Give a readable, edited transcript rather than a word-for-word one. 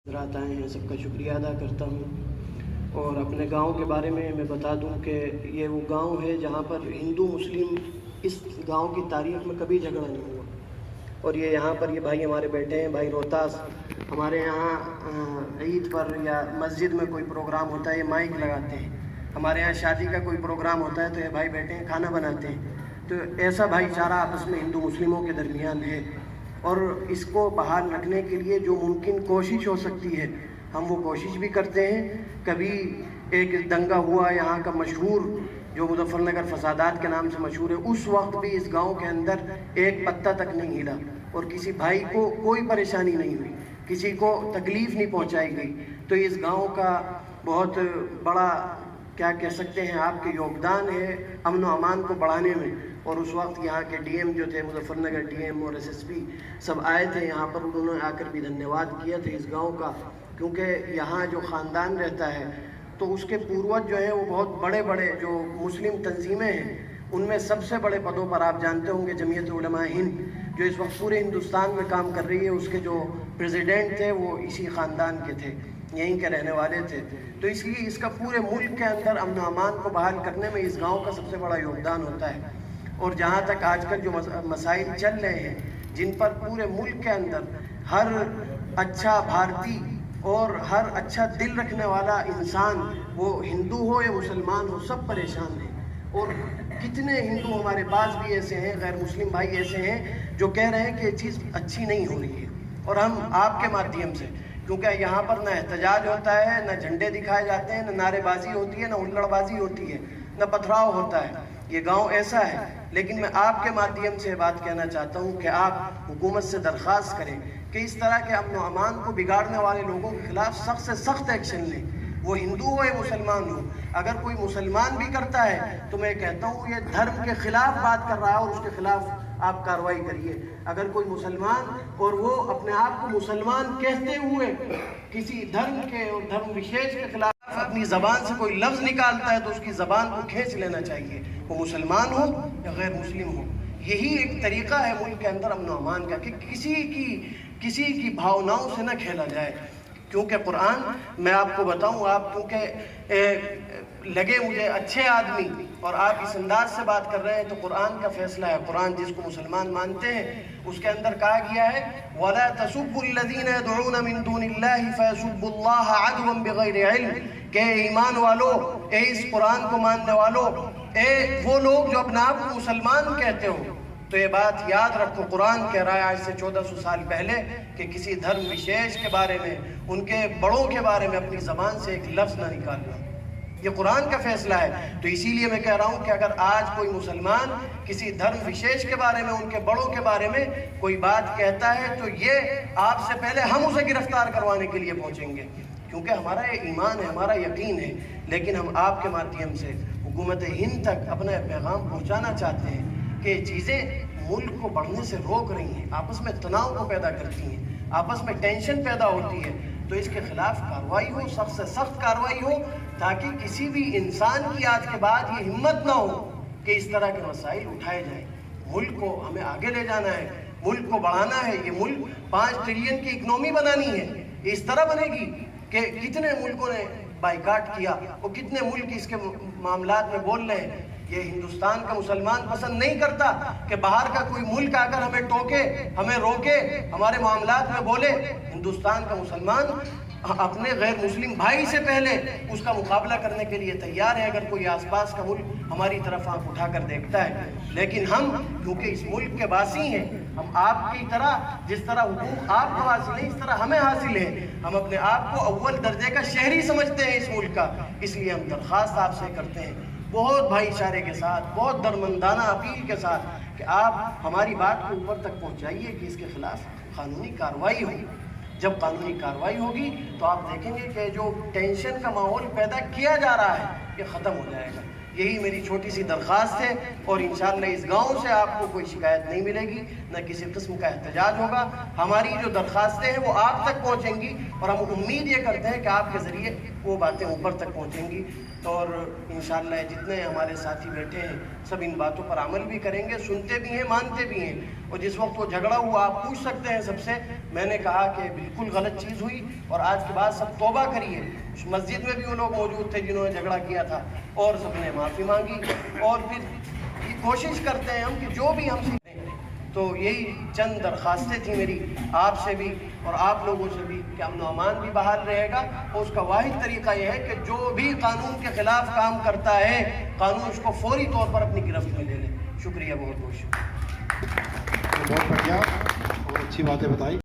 حضرات آئے ہیں، سب کا شکریہ ادا کرتا ہوں۔ اور اپنے گاؤں کے بارے میں بتا دوں کہ یہ وہ گاؤں ہے جہاں پر ہندو مسلم اس گاؤں کی تاریخ میں کبھی جھگڑا نہیں ہوا۔ اور یہاں پر یہ بھائی ہمارے بیٹھے ہیں، بھائی روہتاس، ہمارے یہاں عید پر یا مسجد میں کوئی پروگرام ہوتا ہے یہ مائک لگاتے ہیں، ہمارے یہاں شادی کا کوئی پروگرام ہوتا ہے تو یہ بھائی بیٹھے ہیں کھانا بناتے ہیں۔ تو ایسا بھائی چارہ آپس میں ہندو مسلموں کے درمیان ہے، اور اس کو بحال رکھنے کے لیے جو ممکن کوشش ہو سکتی ہے ہم وہ کوشش بھی کرتے ہیں۔ کبھی ایک دنگا ہوا یہاں کا مشہور جو مظفر نگر فسادات کے نام سے مشہور ہے، اس وقت بھی اس گاؤں کے اندر ایک پتا تک نہیں ہلا اور کسی بھائی کو کوئی پریشانی نہیں ہوئی، کسی کو تکلیف نہیں پہنچائی گئی۔ تو اس گاؤں کا بہت بڑا کیا کہہ سکتے ہیں آپ کے یوگدان ہے امن و امان کو بڑھانے میں۔ اور اس وقت یہاں کے ڈی ایم جو تھے، مظفر نگر ڈی ایم اور ایس ایس پی سب آئے تھے یہاں پر، انہوں نے آ کر بھی دھنیواد کیا تھا اس گاؤں کا، کیونکہ یہاں جو خاندان رہتا ہے تو اس کے پوروج جو ہیں وہ بہت بڑے بڑے جو مسلم تنظیمیں ہیں ان میں سب سے بڑے پدوں پر آپ جانتے ہوں گے جمعیت علماء ہند جو اس وقت پورے ہندوستان میں کام کر رہی ہے، اس کے جو پریزیڈنٹ تھے وہ اسی خاندان کے تھے، یہیں کے رہنے والے تھے۔ تو اس لیے اس کا پورے ملک کے اندر امن و امان کو بحال کرنے میں اس گاؤں کا سب سے بڑا یوگدان ہوتا ہے۔ اور جہاں تک آج کل جو مسائل چل رہے ہیں جن پر پورے ملک کے اندر ہر اچھا بھارتی اور ہر اچھا دل رکھنے والا انسان، وہ ہندو ہو یا مسلمان ہو، سب پریشان ہیں۔ اور کتنے ہندو ہمارے پاس بھی ایسے ہیں، غیر مسلم بھائی ایسے ہیں جو کہہ رہے ہیں کہ یہ چیز اچھی نہیں ہو رہی ہے، اور ہم آپ کے مادھیم سے، کیونکہ یہاں پر نہ احتجاج ہوتا ہے، نہ جھنڈے دکھائے جاتے ہیں، نہ نعرے بازی ہوتی ہے، نہ ہلڑ بازی ہوتی ہے، نہ پتھراؤ ہوتا ہے، یہ گاؤں ایسا ہے۔ لیکن میں آپ کے مادھیم سے بات کہنا چاہتا ہوں کہ آپ حکومت سے درخواست کریں کہ اس طرح کے امن و امان کو بگاڑنے والے لوگوں کے خلاف سخت سے سخت ایکشن لیں، وہ ہندو ہو یا مسلمان ہو۔ اگر کوئی مسلمان بھی کرتا ہے تو میں کہتا ہوں یہ دھرم کے خلاف بات کر رہا ہے اور اس کے خلاف آپ کارروائی کریے۔ اگر کوئی مسلمان اور وہ اپنے آپ کو مسلمان کہتے ہوئے کسی دھرم کے اور دھرم وشیش کے خلاف اپنی زبان سے کوئی لفظ نکالتا ہے تو اس کی زبان کو کھینچ لینا چاہیے، وہ مسلمان ہو یا غیر مسلم ہو۔ یہی ایک طریقہ ہے ملک کے اندر امن و امان کا کہ کسی کی بھاوناؤں سے نہ کھیلا جائے۔ کیونکہ قرآن، میں آپ کو بتاؤں، آپ کیونکہ لگے مجھے اچھے آدمی اور آپ اس انداز سے بات کر رہے ہیں، تو قرآن کا فیصلہ ہے، قرآن جس کو مسلمان مانتے ہیں اس کے اندر کہا گیا ہے وَلَا تَسُبُّوا الَّذِينَ يَدْعُونَ مِن دُونِ اللَّهِ فَيَسُبُّوا اللَّهَ عَدْوًا بِغَيْرِ عِلْمٍ، کہ ایمان والو، اے اس قرآن کو ماننے والو، اے وہ لوگ جو اپنے آپ کو مسلمان کہتے ہو، تو یہ بات یاد رکھو، قرآن کہہ رہا ہے آج سے 1400 سال پہلے کہ کسی دھرم وشیش کے بارے میں، ان کے بڑوں کے بارے میں اپنی زبان سے ایک لفظ نہ نکالنا۔ یہ قرآن کا فیصلہ ہے۔ تو اسی لیے میں کہہ رہا ہوں کہ اگر آج کوئی مسلمان کسی دھرم وشیش کے بارے میں، ان کے بڑوں کے بارے میں کوئی بات کہتا ہے تو یہ آپ سے پہلے ہم اسے گرفتار کروانے کے لیے پہنچیں گے، کیونکہ ہمارا یہ ایمان ہے، ہمارا یقین ہے۔ لیکن ہم آپ کے مادھیم سے حکومت ہند تک اپنا پیغام پہنچانا چاہتے ہیں کہ یہ چیزیں ملک کو بڑھنے سے روک رہی ہیں، آپس میں تناؤ کو پیدا کرتی ہیں، آپس میں ٹینشن پیدا ہوتی ہے۔ تو اس کے خلاف کارروائی ہو، سخت سے سخت کارروائی ہو، تاکہ کسی بھی انسان کی آج کے بعد یہ ہمت نہ ہو کہ اس طرح کے مسائل اٹھائے جائیں۔ ملک کو ہمیں آگے لے جانا ہے، ملک کو بڑھانا ہے۔ یہ ملک 5 ٹریلین کی اکنومی بنانی ہے، یہ اس طرح بنے گی کہ کتنے ملکوں نے بائیکاٹ کیا اور کتنے ملک اس کے معاملات میں بول رہے ہیں۔ یہ ہندوستان کا مسلمان پسند نہیں کرتا کہ باہر کا کوئی ملک آ کر ہمیں ٹوکے، ہمیں روکے، ہمارے معاملات میں بولے۔ ہندوستان کا مسلمان اپنے غیر مسلم بھائی سے پہلے اس کا مقابلہ کرنے کے لیے تیار ہے اگر کوئی آس پاس کا ملک ہماری طرف آنکھ اٹھا کر دیکھتا ہے۔ لیکن ہم کیونکہ اس ملک کے باسی ہیں، ہم آپ کی طرح جس طرح حقوق آپ کو حاصل ہیں اس طرح ہمیں حاصل ہے، ہم اپنے آپ کو اول درجے کا شہری سمجھتے ہیں اس ملک کا۔ اس لیے ہم درخواست آپ سے کرتے ہیں بہت بھائی چارے کے ساتھ، بہت درمندانہ اپیل کے ساتھ کہ آپ ہماری بات کو اوپر تک پہنچائیے کہ اس کے خلاف قانونی کارروائی ہو۔ جب قانونی کارروائی ہوگی تو آپ دیکھیں گے کہ جو ٹینشن کا ماحول پیدا کیا جا رہا ہے یہ ختم ہو جائے گا۔ یہی میری چھوٹی سی درخواست ہے، اور انشاءاللہ اس گاؤں سے آپ کو کوئی شکایت نہیں ملے گی، نہ کسی قسم کا احتجاج ہوگا۔ ہماری جو درخواستیں ہیں وہ آپ تک پہنچیں گی، اور ہم امید یہ کرتے ہیں کہ آپ کے ذریعے وہ باتیں اوپر تک پہنچیں گی۔ اور انشاءاللہ جتنے ہمارے ساتھی بیٹھے ہیں سب ان باتوں پر عمل بھی کریں گے، سنتے بھی ہیں، مانتے بھی ہیں۔ اور جس وقت وہ جھگڑا ہوا آپ پوچھ سکتے ہیں سب سے، میں نے کہا کہ بالکل غلط چیز ہوئی اور آج کے بعد سب توبہ کریے. مسجد میں بھی وہ لوگ موجود تھے جنہوں نے جھگڑا کیا تھا اور سب نے معافی مانگی, اور پھر یہ کوشش کرتے ہیں ہم کہ جو بھی ہم سے. تو یہی چند درخواستیں تھیں میری آپ سے بھی اور آپ لوگوں سے بھی کہ امن و امان بھی بحال رہے گا, اور اس کا واحد طریقہ یہ ہے کہ جو بھی قانون کے خلاف کام کرتا ہے قانون اس کو فوری طور پر اپنی گرفت میں لے لے. شکریہ, بہت بہت شکریہ. بہت بڑھیا اور اچھی باتیں بتائی.